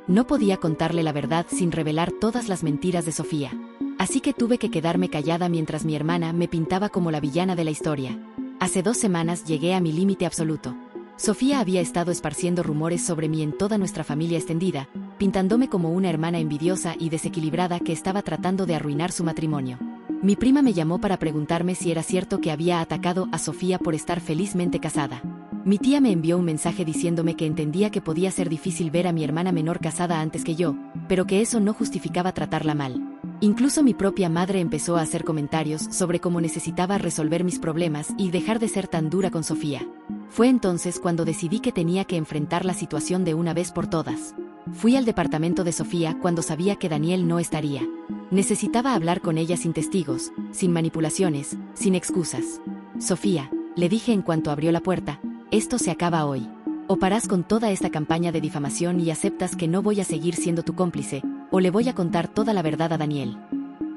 No podía contarle la verdad sin revelar todas las mentiras de Sofía. Así que tuve que quedarme callada mientras mi hermana me pintaba como la villana de la historia. Hace 2 semanas llegué a mi límite absoluto. Sofía había estado esparciendo rumores sobre mí en toda nuestra familia extendida, pintándome como una hermana envidiosa y desequilibrada que estaba tratando de arruinar su matrimonio. Mi prima me llamó para preguntarme si era cierto que había atacado a Sofía por estar felizmente casada. Mi tía me envió un mensaje diciéndome que entendía que podía ser difícil ver a mi hermana menor casada antes que yo, pero que eso no justificaba tratarla mal. Incluso mi propia madre empezó a hacer comentarios sobre cómo necesitaba resolver mis problemas y dejar de ser tan dura con Sofía. Fue entonces cuando decidí que tenía que enfrentar la situación de una vez por todas. Fui al departamento de Sofía cuando sabía que Daniel no estaría. Necesitaba hablar con ella sin testigos, sin manipulaciones, sin excusas. Sofía, le dije en cuanto abrió la puerta, esto se acaba hoy. O paras con toda esta campaña de difamación y aceptas que no voy a seguir siendo tu cómplice, o le voy a contar toda la verdad a Daniel.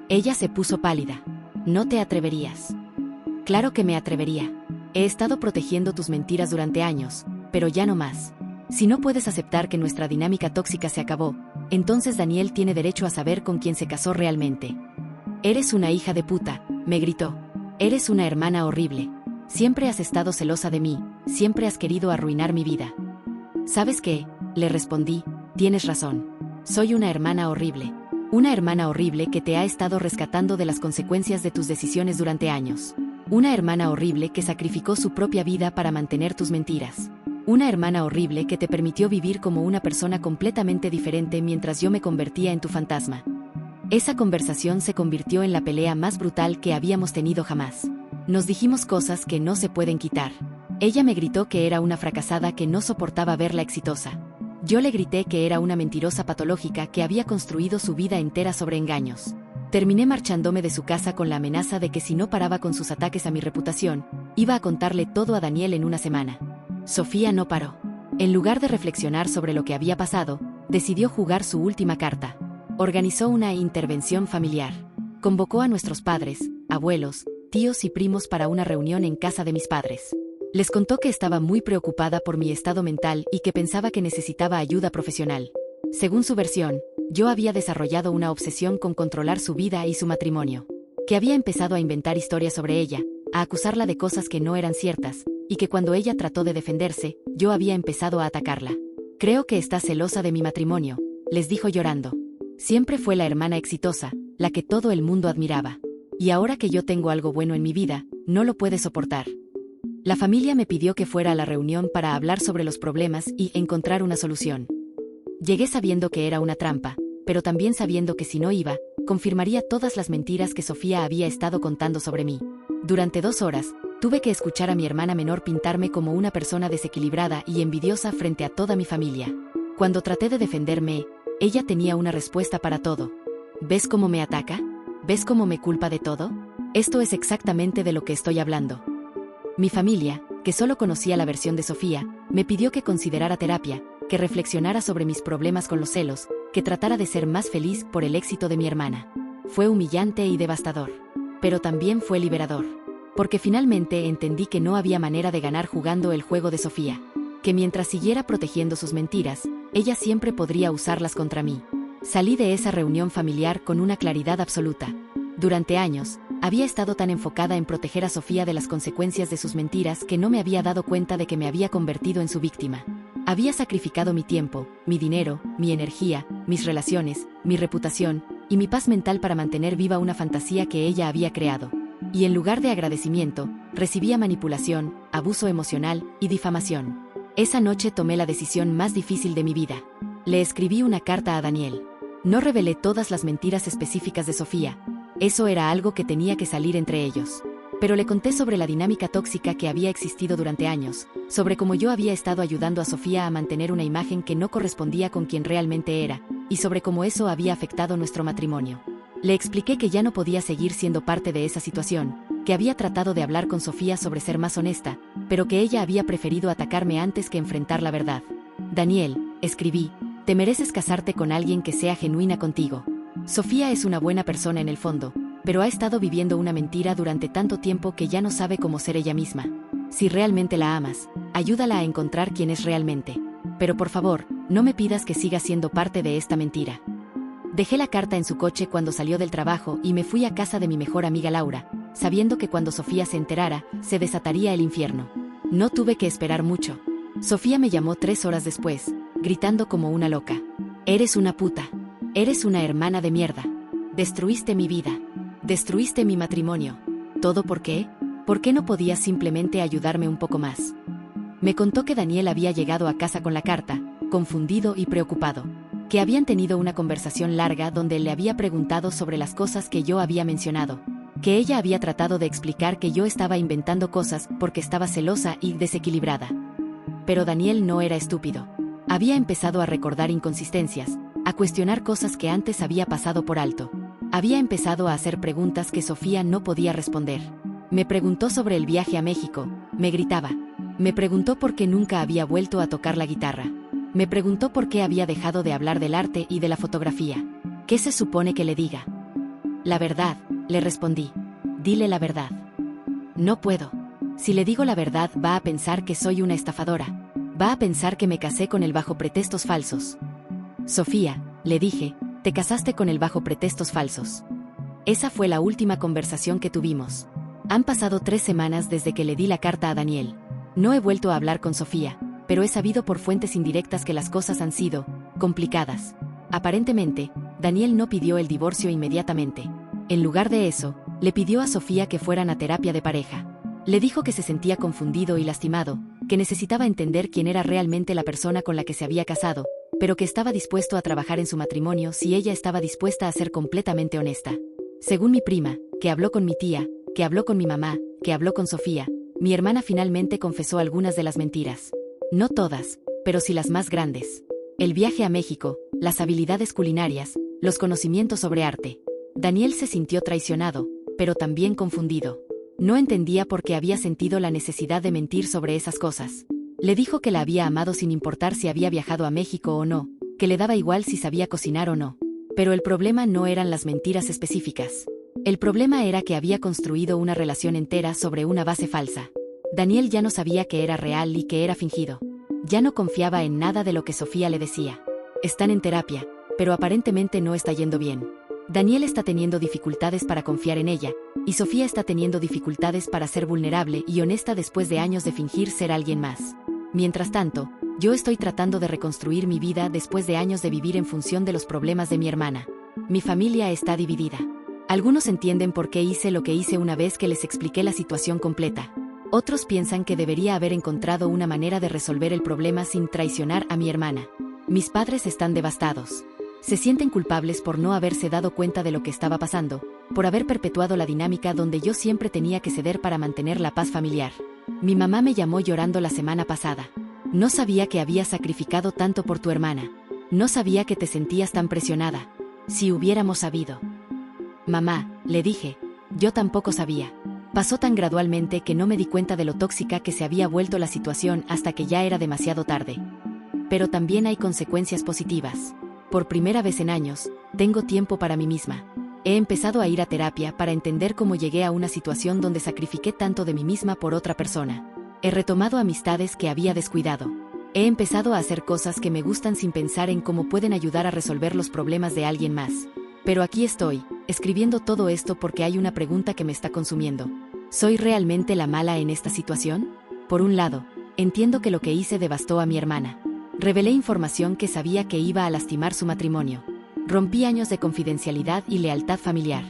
Ella se puso pálida. No te atreverías. Claro que me atrevería. He estado protegiendo tus mentiras durante años, pero ya no más. Si no puedes aceptar que nuestra dinámica tóxica se acabó, entonces Daniel tiene derecho a saber con quién se casó realmente. Eres una hija de puta, me gritó. Eres una hermana horrible. Siempre has estado celosa de mí, siempre has querido arruinar mi vida. ¿Sabes qué? Le respondí, tienes razón. Soy una hermana horrible. Una hermana horrible que te ha estado rescatando de las consecuencias de tus decisiones durante años. Una hermana horrible que sacrificó su propia vida para mantener tus mentiras. Una hermana horrible que te permitió vivir como una persona completamente diferente mientras yo me convertía en tu fantasma. Esa conversación se convirtió en la pelea más brutal que habíamos tenido jamás. Nos dijimos cosas que no se pueden quitar. Ella me gritó que era una fracasada que no soportaba verla exitosa. Yo le grité que era una mentirosa patológica que había construido su vida entera sobre engaños. Terminé marchándome de su casa con la amenaza de que si no paraba con sus ataques a mi reputación, iba a contarle todo a Daniel en una semana. Sofía no paró. En lugar de reflexionar sobre lo que había pasado, decidió jugar su última carta. Organizó una intervención familiar. Convocó a nuestros padres, abuelos, tíos y primos para una reunión en casa de mis padres. Les contó que estaba muy preocupada por mi estado mental y que pensaba que necesitaba ayuda profesional. Según su versión, yo había desarrollado una obsesión con controlar su vida y su matrimonio. Que había empezado a inventar historias sobre ella, a acusarla de cosas que no eran ciertas, y que cuando ella trató de defenderse, yo había empezado a atacarla. Creo que está celosa de mi matrimonio, les dijo llorando. Siempre fue la hermana exitosa, la que todo el mundo admiraba. Y ahora que yo tengo algo bueno en mi vida, no lo puede soportar. La familia me pidió que fuera a la reunión para hablar sobre los problemas y encontrar una solución. Llegué sabiendo que era una trampa, pero también sabiendo que si no iba, confirmaría todas las mentiras que Sofía había estado contando sobre mí. Durante 2 horas, tuve que escuchar a mi hermana menor pintarme como una persona desequilibrada y envidiosa frente a toda mi familia. Cuando traté de defenderme, ella tenía una respuesta para todo. ¿Ves cómo me ataca? ¿Ves cómo me culpa de todo? Esto es exactamente de lo que estoy hablando. Mi familia, que solo conocía la versión de Sofía, me pidió que considerara terapia, que reflexionara sobre mis problemas con los celos, que tratara de ser más feliz por el éxito de mi hermana. Fue humillante y devastador. Pero también fue liberador. Porque finalmente entendí que no había manera de ganar jugando el juego de Sofía. Que mientras siguiera protegiendo sus mentiras, ella siempre podría usarlas contra mí. Salí de esa reunión familiar con una claridad absoluta. Durante años, había estado tan enfocada en proteger a Sofía de las consecuencias de sus mentiras que no me había dado cuenta de que me había convertido en su víctima. Había sacrificado mi tiempo, mi dinero, mi energía, mis relaciones, mi reputación y mi paz mental para mantener viva una fantasía que ella había creado. Y en lugar de agradecimiento, recibía manipulación, abuso emocional y difamación. Esa noche tomé la decisión más difícil de mi vida. Le escribí una carta a Daniel. No revelé todas las mentiras específicas de Sofía. Eso era algo que tenía que salir entre ellos. Pero le conté sobre la dinámica tóxica que había existido durante años, sobre cómo yo había estado ayudando a Sofía a mantener una imagen que no correspondía con quien realmente era, y sobre cómo eso había afectado nuestro matrimonio. Le expliqué que ya no podía seguir siendo parte de esa situación, que había tratado de hablar con Sofía sobre ser más honesta, pero que ella había preferido atacarme antes que enfrentar la verdad. Daniel, escribí, te mereces casarte con alguien que sea genuina contigo. Sofía es una buena persona en el fondo, pero ha estado viviendo una mentira durante tanto tiempo que ya no sabe cómo ser ella misma. Si realmente la amas, ayúdala a encontrar quién es realmente. Pero por favor, no me pidas que siga siendo parte de esta mentira. Dejé la carta en su coche cuando salió del trabajo y me fui a casa de mi mejor amiga Laura, sabiendo que cuando Sofía se enterara, se desataría el infierno. No tuve que esperar mucho. Sofía me llamó 3 horas después, gritando como una loca. Eres una puta. Eres una hermana de mierda. Destruiste mi vida. Destruiste mi matrimonio. ¿Todo por qué? ¿Por qué no podías simplemente ayudarme un poco más? Me contó que Daniel había llegado a casa con la carta, confundido y preocupado. Que habían tenido una conversación larga donde él le había preguntado sobre las cosas que yo había mencionado. Que ella había tratado de explicar que yo estaba inventando cosas porque estaba celosa y desequilibrada. Pero Daniel no era estúpido. Había empezado a recordar inconsistencias, a cuestionar cosas que antes había pasado por alto. Había empezado a hacer preguntas que Sofía no podía responder. Me preguntó sobre el viaje a México, me gritaba. Me preguntó por qué nunca había vuelto a tocar la guitarra. Me preguntó por qué había dejado de hablar del arte y de la fotografía. ¿Qué se supone que le diga? La verdad, le respondí. Dile la verdad. No puedo. Si le digo la verdad va a pensar que soy una estafadora. Va a pensar que me casé con él bajo pretextos falsos. Sofía, le dije, te casaste con él bajo pretextos falsos. Esa fue la última conversación que tuvimos. Han pasado 3 semanas desde que le di la carta a Daniel. No he vuelto a hablar con Sofía, pero he sabido por fuentes indirectas que las cosas han sido complicadas. Aparentemente, Daniel no pidió el divorcio inmediatamente. En lugar de eso, le pidió a Sofía que fueran a terapia de pareja. Le dijo que se sentía confundido y lastimado, que necesitaba entender quién era realmente la persona con la que se había casado, pero que estaba dispuesto a trabajar en su matrimonio si ella estaba dispuesta a ser completamente honesta. Según mi prima, que habló con mi tía, que habló con mi mamá, que habló con Sofía, mi hermana finalmente confesó algunas de las mentiras. No todas, pero sí las más grandes. El viaje a México, las habilidades culinarias, los conocimientos sobre arte. Daniel se sintió traicionado, pero también confundido. No entendía por qué había sentido la necesidad de mentir sobre esas cosas. Le dijo que la había amado sin importar si había viajado a México o no, que le daba igual si sabía cocinar o no. Pero el problema no eran las mentiras específicas. El problema era que había construido una relación entera sobre una base falsa. Daniel ya no sabía que era real y que era fingido. Ya no confiaba en nada de lo que Sofía le decía. Están en terapia, pero aparentemente no está yendo bien. Daniel está teniendo dificultades para confiar en ella, y Sofía está teniendo dificultades para ser vulnerable y honesta después de años de fingir ser alguien más. Mientras tanto, yo estoy tratando de reconstruir mi vida después de años de vivir en función de los problemas de mi hermana. Mi familia está dividida. Algunos entienden por qué hice lo que hice una vez que les expliqué la situación completa. Otros piensan que debería haber encontrado una manera de resolver el problema sin traicionar a mi hermana. Mis padres están devastados. Se sienten culpables por no haberse dado cuenta de lo que estaba pasando, por haber perpetuado la dinámica donde yo siempre tenía que ceder para mantener la paz familiar. Mi mamá me llamó llorando la semana pasada. No sabía que habías sacrificado tanto por tu hermana. No sabía que te sentías tan presionada. Si hubiéramos sabido. Mamá, le dije, yo tampoco sabía. Pasó tan gradualmente que no me di cuenta de lo tóxica que se había vuelto la situación hasta que ya era demasiado tarde. Pero también hay consecuencias positivas. Por primera vez en años, tengo tiempo para mí misma. He empezado a ir a terapia para entender cómo llegué a una situación donde sacrifiqué tanto de mí misma por otra persona. He retomado amistades que había descuidado. He empezado a hacer cosas que me gustan sin pensar en cómo pueden ayudar a resolver los problemas de alguien más. Pero aquí estoy, escribiendo todo esto porque hay una pregunta que me está consumiendo. ¿Soy realmente la mala en esta situación? Por un lado, entiendo que lo que hice devastó a mi hermana. Revelé información que sabía que iba a lastimar su matrimonio. Rompí años de confidencialidad y lealtad familiar.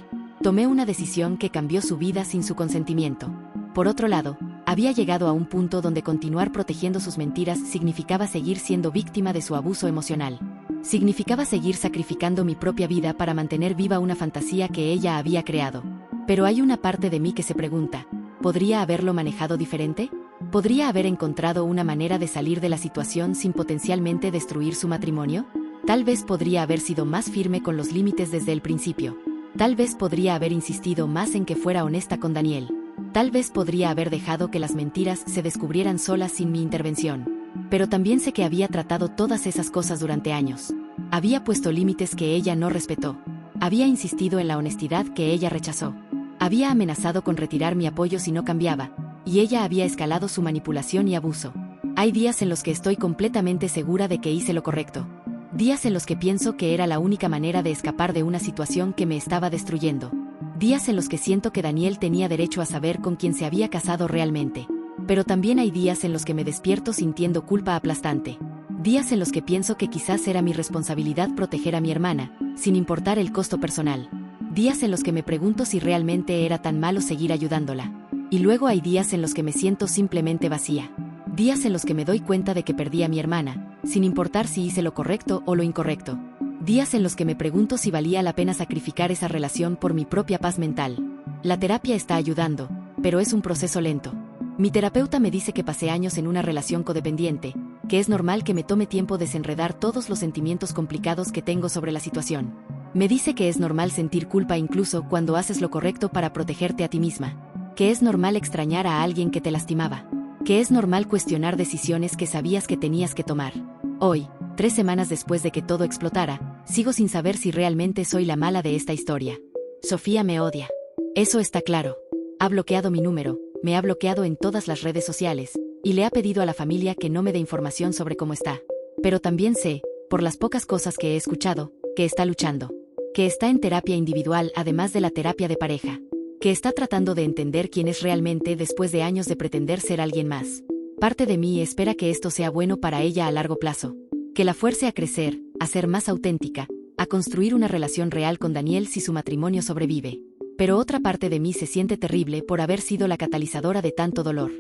Tomé una decisión que cambió su vida sin su consentimiento. Por otro lado, había llegado a un punto donde continuar protegiendo sus mentiras significaba seguir siendo víctima de su abuso emocional. Significaba seguir sacrificando mi propia vida para mantener viva una fantasía que ella había creado. Pero hay una parte de mí que se pregunta, ¿podría haberlo manejado diferente? ¿Podría haber encontrado una manera de salir de la situación sin potencialmente destruir su matrimonio? Tal vez podría haber sido más firme con los límites desde el principio. Tal vez podría haber insistido más en que fuera honesta con Daniel. Tal vez podría haber dejado que las mentiras se descubrieran solas sin mi intervención. Pero también sé que había tratado todas esas cosas durante años. Había puesto límites que ella no respetó. Había insistido en la honestidad que ella rechazó. Había amenazado con retirar mi apoyo si no cambiaba, y ella había escalado su manipulación y abuso. Hay días en los que estoy completamente segura de que hice lo correcto. Días en los que pienso que era la única manera de escapar de una situación que me estaba destruyendo. Días en los que siento que Daniel tenía derecho a saber con quién se había casado realmente. Pero también hay días en los que me despierto sintiendo culpa aplastante. Días en los que pienso que quizás era mi responsabilidad proteger a mi hermana, sin importar el costo personal. Días en los que me pregunto si realmente era tan malo seguir ayudándola. Y luego hay días en los que me siento simplemente vacía. Días en los que me doy cuenta de que perdí a mi hermana, sin importar si hice lo correcto o lo incorrecto. Días en los que me pregunto si valía la pena sacrificar esa relación por mi propia paz mental. La terapia está ayudando, pero es un proceso lento. Mi terapeuta me dice que pasé años en una relación codependiente, que es normal que me tome tiempo desenredar todos los sentimientos complicados que tengo sobre la situación. Me dice que es normal sentir culpa incluso cuando haces lo correcto para protegerte a ti misma. Que es normal extrañar a alguien que te lastimaba. Que es normal cuestionar decisiones que sabías que tenías que tomar. Hoy, 3 semanas después de que todo explotara, sigo sin saber si realmente soy la mala de esta historia. Sofía me odia. Eso está claro. Ha bloqueado mi número, me ha bloqueado en todas las redes sociales, y le ha pedido a la familia que no me dé información sobre cómo está. Pero también sé, por las pocas cosas que he escuchado, que está luchando. que está en terapia individual además de la terapia de pareja, que está tratando de entender quién es realmente después de años de pretender ser alguien más. Parte de mí espera que esto sea bueno para ella a largo plazo, que la fuerce a crecer, a ser más auténtica, a construir una relación real con Daniel si su matrimonio sobrevive. Pero otra parte de mí se siente terrible por haber sido la catalizadora de tanto dolor.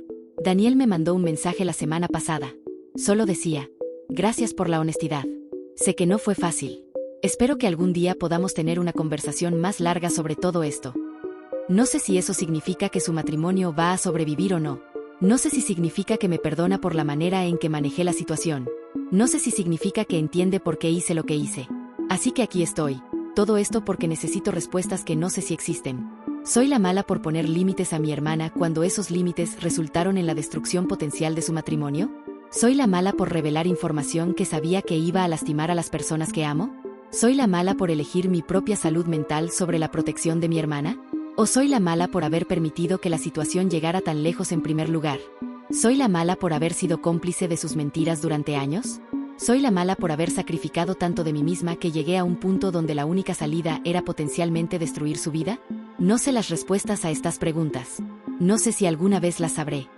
Daniel me mandó un mensaje la semana pasada. Solo decía: gracias por la honestidad. Sé que no fue fácil. Espero que algún día podamos tener una conversación más larga sobre todo esto. No sé si eso significa que su matrimonio va a sobrevivir o no. No sé si significa que me perdona por la manera en que manejé la situación. No sé si significa que entiende por qué hice lo que hice. Así que aquí estoy. Todo esto porque necesito respuestas que no sé si existen. ¿Soy la mala por poner límites a mi hermana cuando esos límites resultaron en la destrucción potencial de su matrimonio? ¿Soy la mala por revelar información que sabía que iba a lastimar a las personas que amo? ¿Soy la mala por elegir mi propia salud mental sobre la protección de mi hermana? ¿O soy la mala por haber permitido que la situación llegara tan lejos en primer lugar? ¿Soy la mala por haber sido cómplice de sus mentiras durante años? ¿Soy la mala por haber sacrificado tanto de mí misma que llegué a un punto donde la única salida era potencialmente destruir su vida? No sé las respuestas a estas preguntas. No sé si alguna vez las sabré.